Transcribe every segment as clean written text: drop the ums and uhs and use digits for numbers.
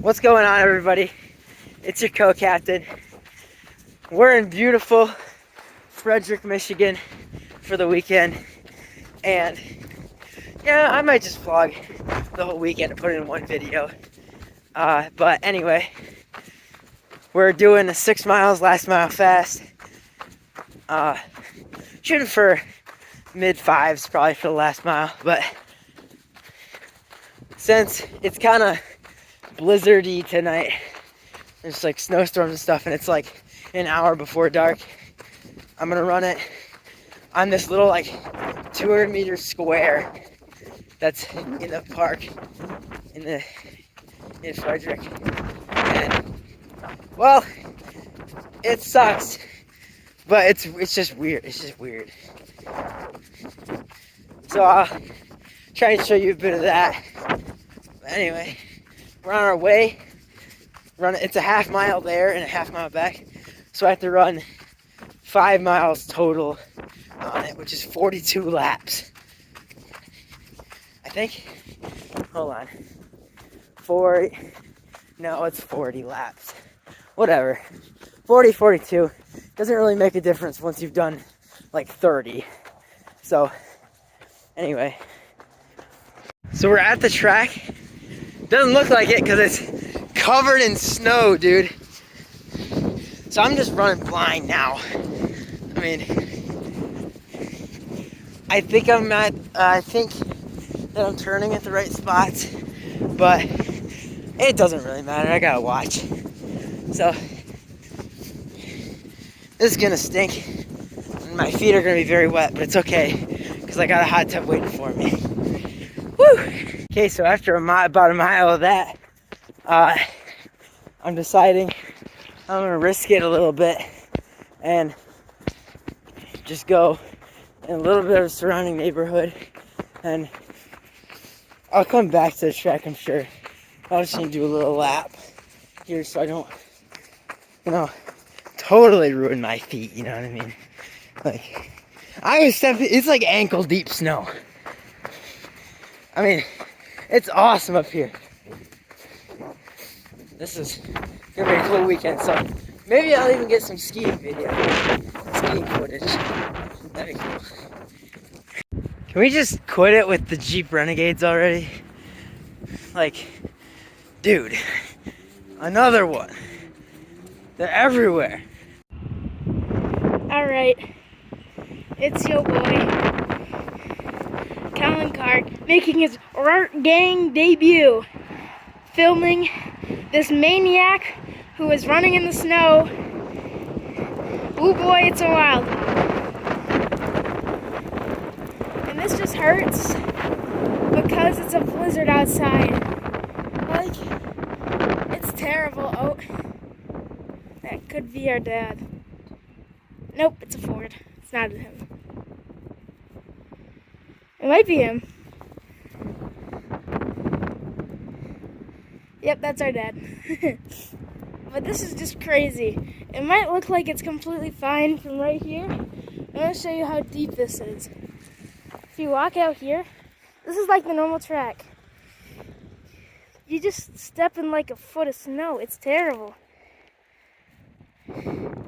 What's going on, everybody? It's your co-captain. We're in beautiful Frederick, Michigan for the weekend, and yeah, I might just vlog the whole weekend and put it in one video. But anyway, we're doing a 6 miles, last mile fast. Shooting for mid-5s probably for the last mile, but since it's kind of blizzardy tonight, there's like snowstorms and stuff, and it's like an hour before dark, I'm gonna run it on this little like 200-meter square that's in the park in Frederick. And well, it sucks, but it's just weird. It's just weird. So I'll try and show you a bit of that. But anyway, we're on our way. It's a half mile there and a half mile back, so I have to run 5 miles total on it, which is 42 laps. I think. Hold on. It's 40 laps. Whatever. 40, 42. Doesn't really make a difference once you've done like 30. So, anyway. So we're at the track. Doesn't look like it because it's covered in snow, dude. So I'm just running blind now. I mean, I think that I'm turning at the right spots, but it doesn't really matter. I gotta watch. So this is gonna stink, and my feet are gonna be very wet, but it's okay because I got a hot tub waiting for me. Woo! Okay, so after about a mile of that, I'm deciding I'm gonna risk it a little bit and just go in a little bit of a surrounding neighborhood, and I'll come back to the track, I'm sure. I'll just need to do a little lap here so I don't, totally ruin my feet, you know what I mean? Like, I was stepping, it's like ankle deep snow. I mean, it's awesome up here. This is gonna be a cool weekend, so maybe I'll even get some skiing footage. That'd be cool. Can we just quit it with the Jeep Renegades already? Like, dude, another one. They're everywhere. Alright, it's your boy, Colin making his Rart Gang debut, filming this Maniac who is running in the snow. Ooh boy, it's so wild. And this just hurts because it's a blizzard outside. Like, it's terrible. Oh, that could be our dad. Nope, it's a Ford. It's not him. It might be him. Yep, that's our dad. But this is just crazy. It might look like it's completely fine from right here. I'm going to show you how deep this is. If you walk out here, this is like the normal track. You just step in like a foot of snow. It's terrible.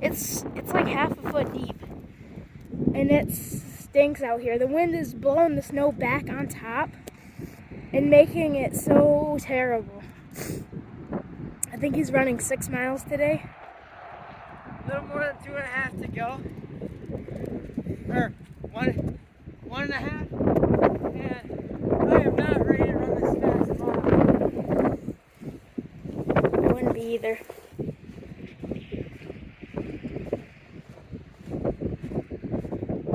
It's like half a foot deep. And it stinks out here. The wind is blowing the snow back on top and making it so terrible. I think he's running 6 miles today. A little more than 2.5 to go. Or one and a half. And I am not ready to run this fast at all. I wouldn't be either.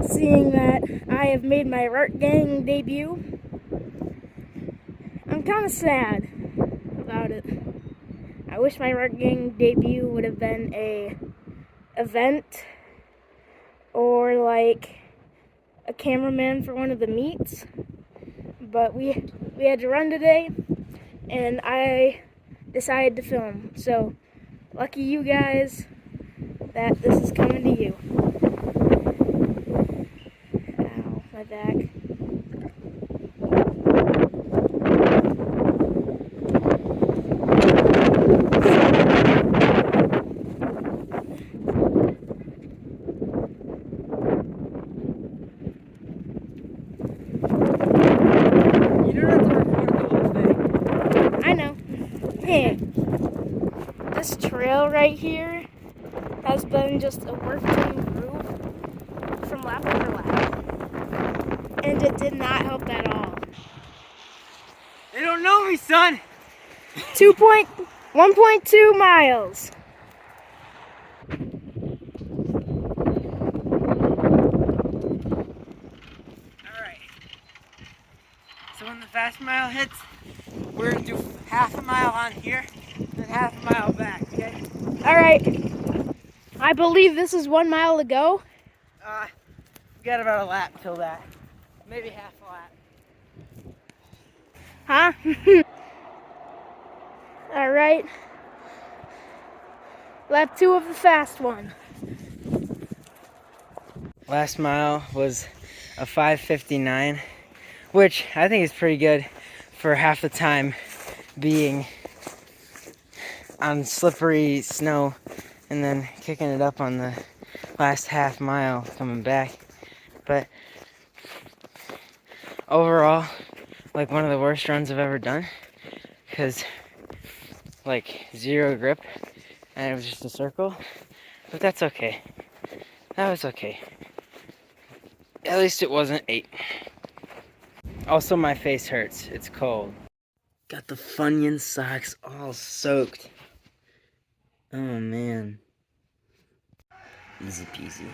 Seeing that I have made my Rart Gang debut, I'm kind of sad about it. I wish my Rart Gang debut would have been a event or like a cameraman for one of the meets, but we had to run today and I decided to film. So lucky you guys that this is coming to you. Ow, my back. Hey, this trail right here has been just a working groove from lap over lap. And it did not help at all. They don't know me, son. 1.2 miles. Alright. So when the fast mile hits, we're gonna do half a mile on here, then half a mile back, okay? Alright. I believe this is 1 mile to go. We got about a lap till that. Maybe half a lap. Huh? Alright. Lap 2 of the fast one. Last mile was a 5:59, which I think is pretty good for half the time being on slippery snow and then kicking it up on the last half mile coming back. But overall, like one of the worst runs I've ever done, because like zero grip and it was just a circle. But that's okay. That was okay. At least it wasn't 8. Also, my face hurts. It's cold. Got the Funyun socks all soaked. Oh man. Easy peasy.